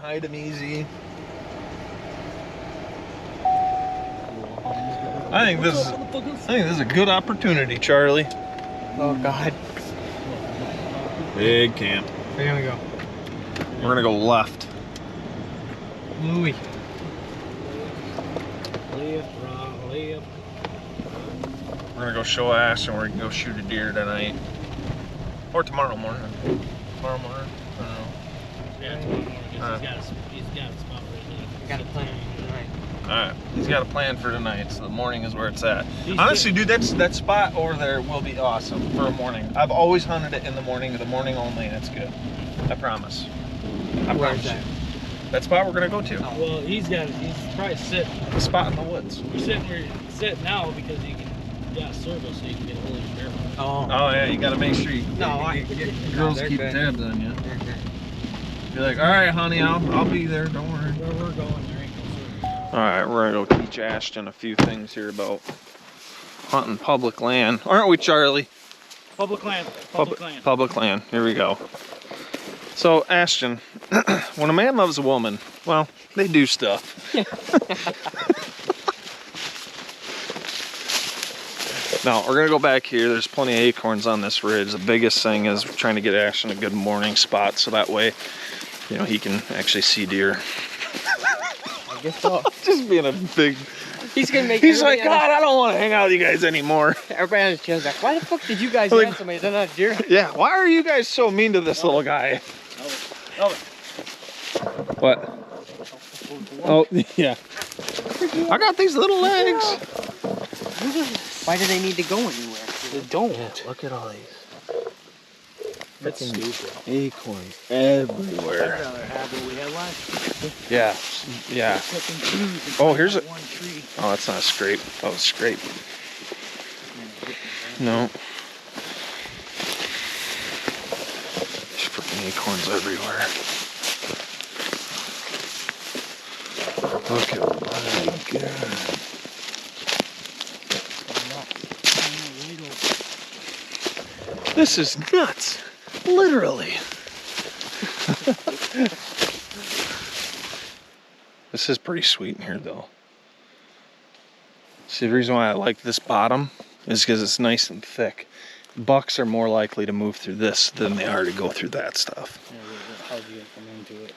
hide them easy. I think this is a good opportunity, Charlie. Oh God. Big camp. Where are we go? We're gonna go left. Louie. We're gonna go show Ash and we're gonna go shoot a deer tonight. Or tomorrow morning. Tomorrow morning? I don't know. Yeah, tomorrow morning. He's got a spot right there. I got a plan tonight. Alright, he's got a plan for tonight, so the morning is where it's at. Honestly, dude, that spot over there will be awesome for a morning. I've always hunted it in the morning only, and it's good. I promise. I promise you. That spot we're gonna go to. Well, he's probably sitting. The spot in the woods. We're sitting where he's sitting now because he can service so you can get a hold of your bear. Oh. Oh yeah, you gotta make sure you girls keep tabs on you. Be like, alright honey, I'll be there, don't worry. Where we're going, there ain't no service. Alright, we're gonna go teach Ashton a few things here about hunting public land. Aren't we, Charlie? Public land. Public land. Public land. Here we go. So, Ashton, when a man loves a woman, well, they do stuff. Now, we're going to go back here. There's plenty of acorns on this ridge. The biggest thing is trying to get Ashton a good morning spot so that way, you know, he can actually see deer. I guess so. Just being a big... He's gonna make. He's like, God, I don't want to hang out with you guys anymore. Everybody on his channel's like, why the fuck did you guys have somebody that's not a deer? Yeah, why are you guys so mean to this little guy? What? Oh, yeah. I got these little legs. Why do they need to go anywhere? They don't. Yeah, look at all these. That's stupid. Acorns everywhere. I'd rather have what we had last year. Yeah, yeah. Oh, here's a... Oh, that's not a scrape. Oh, it's a scrape. No. There's freaking acorns everywhere. Look at my God. This is nuts. Literally. This is pretty sweet in here though. See, the reason why I like this bottom is because it's nice and thick. Bucks are more likely to move through this than they are to go through that stuff. Yeah, how'd you come into it?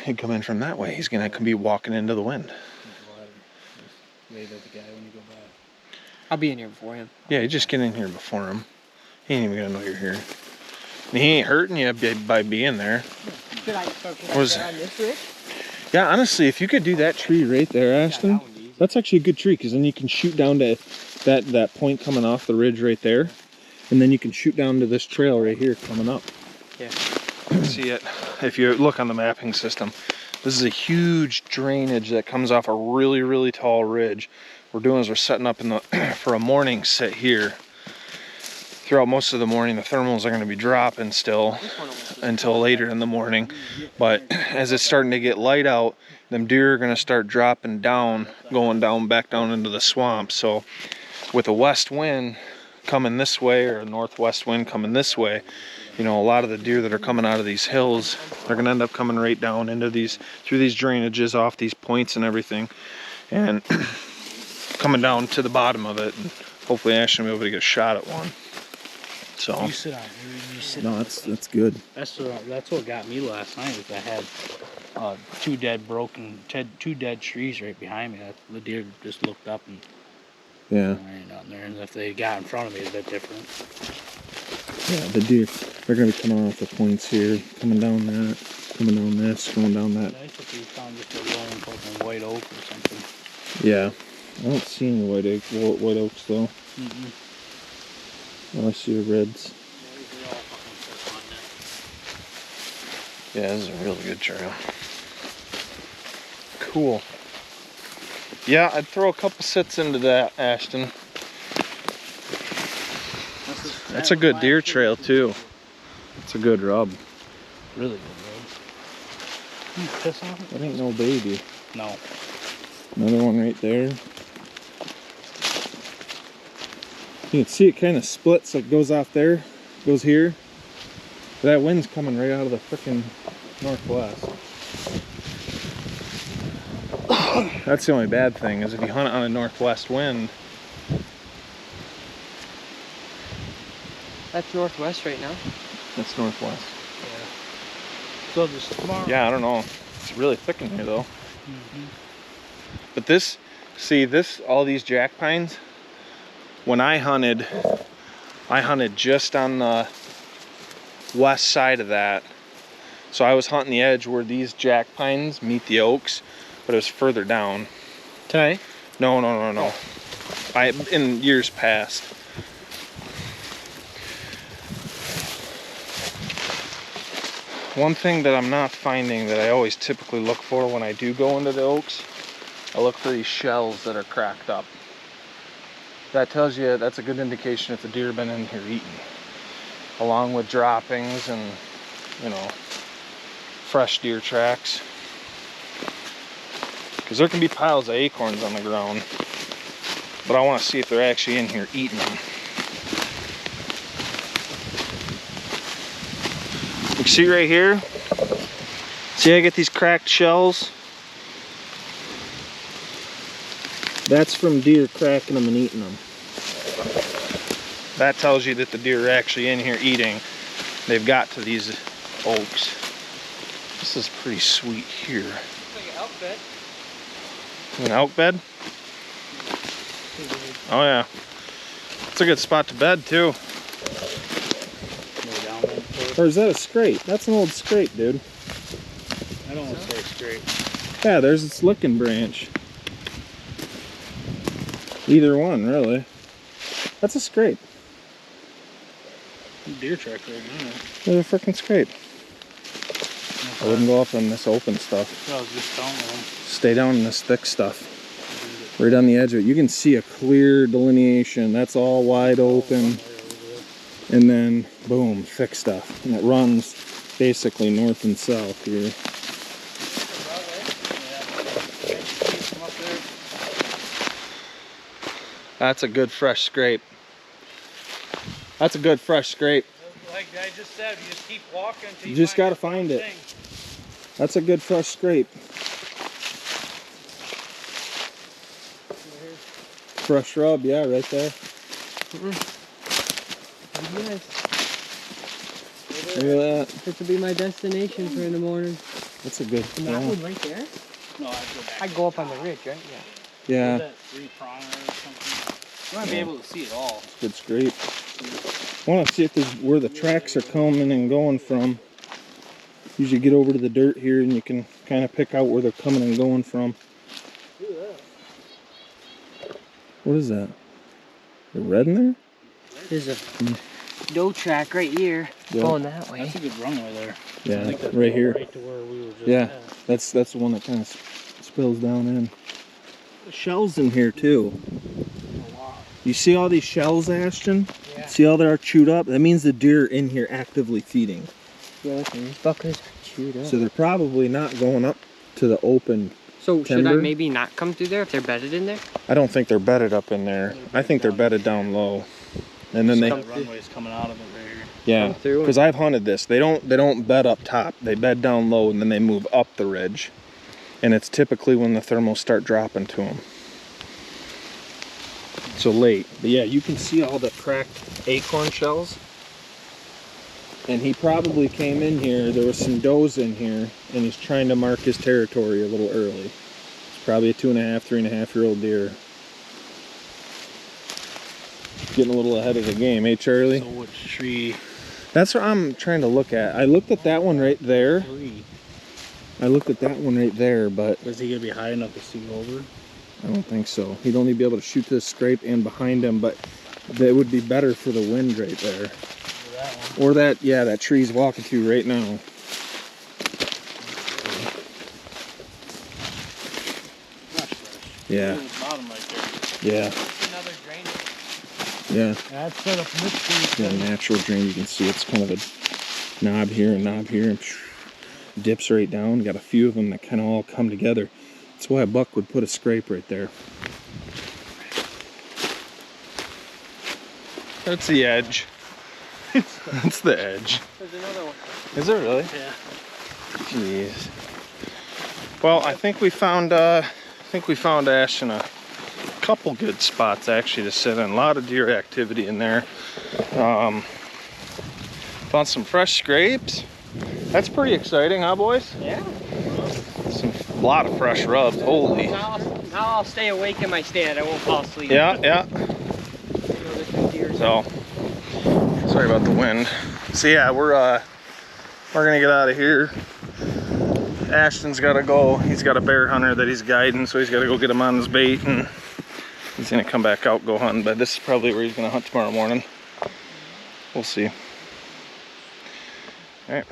He'd come in from that way. He's gonna be walking into the wind. Wave at the guy when you go by. I'll be in here before him. Yeah, you just get in here before him. He ain't even gonna know you're here. And he ain't hurting you by being there. Should I get on this ridge? Yeah, honestly, if you could do that tree right there, Ashton, that's actually a good tree because then you can shoot down to that point coming off the ridge right there, and then you can shoot down to this trail right here coming up. Yeah. See it? If you look on the mapping system, this is a huge drainage that comes off a really, really tall ridge. What we're doing is we're setting up in the for a morning sit here. Throughout most of the morning, the thermals are going to be dropping still until later in the morning. But as it's starting to get light out, them deer are going to start dropping down, going down back down into the swamp. So with a west wind coming this way or a northwest wind coming this way, you know, a lot of the deer that are coming out of these hills, they're going to end up coming right down into these, through these drainages, off these points and everything, and coming down to the bottom of it. And hopefully Ashton will be able to get a shot at one. So You sit on here. You sit. no, that's good. That's what got me last night. Was I had two dead trees right behind me. The deer just looked up and ran down there. And if they got in front of me, it's a bit different. Yeah, the deer, they're going to be coming off the points here, coming down that, coming down this, going down that. Nice if you found just a lone fucking white oak or something. Yeah, I don't see any white oaks though. Mm-mm. I see the reds. Yeah, this is a really good trail. Cool. Yeah, I'd throw a couple sits into that, Ashton. That's a good deer trail too. It's a good rub. Really good rub. You piss on it? That ain't no baby. No. Another one right there. You can see it kind of splits, like goes off there, goes here. But that wind's coming right out of the frickin' northwest. That's the only bad thing, is if you hunt on a northwest wind. That's northwest right now. That's northwest. Yeah. So just tomorrow. Yeah, I don't know. It's really thick in here though. But this, see this, all these jack pines, when I hunted just on the west side of that. So I was hunting the edge where these jack pines meet the oaks, but it was further down. Today? No. In years past. One thing that I'm not finding that I always typically look for when I do go into the oaks, I look for these shells that are cracked up. That tells you, that's a good indication if the deer have been in here eating. Along with droppings and, you know, fresh deer tracks. Because there can be piles of acorns on the ground, but I want to see if they're actually in here eating them. You can see right here, see I get these cracked shells? That's from deer cracking them and eating them. That tells you that the deer are actually in here eating. They've got to these oaks. This is pretty sweet here. It's like an elk bed. An elk bed? Oh yeah. It's a good spot to bed too. Or is that a scrape? That's an old scrape, dude. I don't want to say straight. Yeah, there's its licking branch. Either one, really. That's a scrape. Deer track right now. There's a freaking scrape. I wouldn't go up on this open stuff. I was just telling them. Stay down in this thick stuff. Right on the edge of it. You can see a clear delineation. That's all wide open. And then, boom, thick stuff. And it runs basically north and south here. That's a good fresh scrape. That's a good fresh scrape. Like I just said, you just keep walking until you just gotta find it. That's a good fresh scrape. Fresh rub, yeah, right there. Look at that. This will be my destination for in the morning. That's a good. And that one right there? No, I'd go back. I go up on the ridge, right? Yeah. That 3-prong or something. You want to be able to see it all. Good scrape. I want to see if there's where the tracks are coming and going from. Usually get over to the dirt here and you can kind of pick out where they're coming and going from. What is that? The red in there? There's a doe track right here going that way. That's a good runway there. Yeah, I think that's right here. Right to where we were just Yeah, at. that's the one that kind of spills down in. The shells in here too. You see all these shells, Ashton? Yeah. See how they're chewed up? That means the deer are in here actively feeding. Yeah, look, these buckers are chewed up. So they're probably not going up to the open. So should I timber. maybe not come through there if they're bedded in there? I don't think they're bedded up in there. I think they're bedded down low. And then they, That runway's coming out of it right here. yeah, Come through because I've hunted this. They don't bed up top. They bed down low and then they move up the ridge. And it's typically when the thermals start dropping to them. So late. But yeah, you can see all the cracked acorn shells. And he probably came in here, there was some does in here, and he's trying to mark his territory a little early. It's probably a 2.5, 3.5-year-old deer. Getting a little ahead of the game, eh, Charlie? So which tree? That's what I'm trying to look at. I looked at that one right there. I looked at that one right there, but Is he gonna be high enough to see over? I don't think so. He'd only be able to shoot to the scrape and behind him, but that would be better for the wind right there. That one. Or that, yeah, that tree's walking to right now. Yeah. Bottom right there. Yeah. Another drainage. Yeah. That's set up in this tree. Yeah, natural drain. You can see it's kind of a knob here and knob here, and dips right down. Got a few of them that kind of all come together. That's why a buck would put a scrape right there. That's the edge. That's the edge. There's another one. Is there really? Yeah. Jeez. Well, I think we found think we found Ashton a couple good spots actually to sit in. A lot of deer activity in there. Found some fresh scrapes. That's pretty exciting, huh, boys? Yeah. A lot of fresh rubs. Holy. Now I'll stay awake in my stand. I won't fall asleep. Yeah, yeah. Deer. So, sorry about the wind. So yeah, we're gonna get out of here. Ashton's gotta go. He's got a bear hunter that he's guiding, so he's gotta go get him on his bait, and he's gonna come back out, go hunting. But this is probably where he's gonna hunt tomorrow morning. We'll see. All right.